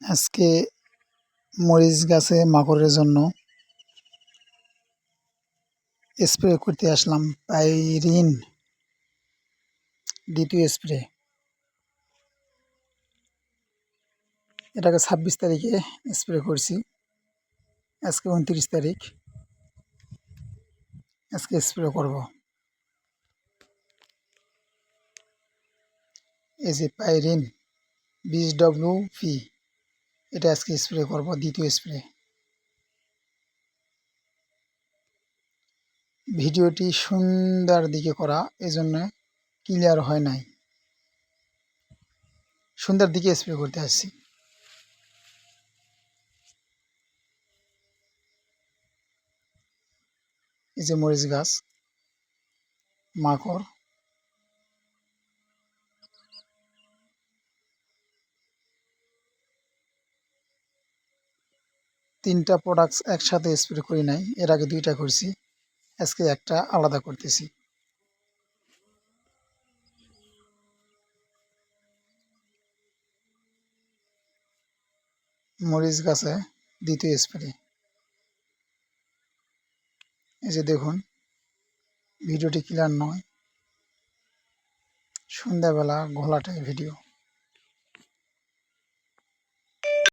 আজকে মরিচ গাছে মাকড়ের জন্য স্প্রে করতে আসলাম। পাইরিন দ্বিতীয় স্প্রে। এটাকে 26 তারিখে স্প্রে করছি। আজকে 29 তারিখ। আজকে স্প্রে করব। এই যে পাইরিন 20WP, এটা আজকে স্প্রে করব, দ্বিতীয় স্প্রে। ভিডিওটি সন্ধ্যার দিকে করা, এজন্য ক্লিয়ার হয় নাই। সন্ধ্যার দিকে স্প্রে করতে আসছি। এই যে মরিচ গাছ, মাকড়। তিনটা প্রোডাক্টস একসাথে স্প্রে করি নাই, এর আগে 2টা করছি, আজকে একটা আলাদা করতেছি। মরিচ গাছে দ্বিতীয় স্প্রে। এই যে দেখুন, ভিডিওটি ক্লিয়ার নয়, সন্ধ্যাবেলা ঘোলাটে ভিডিও।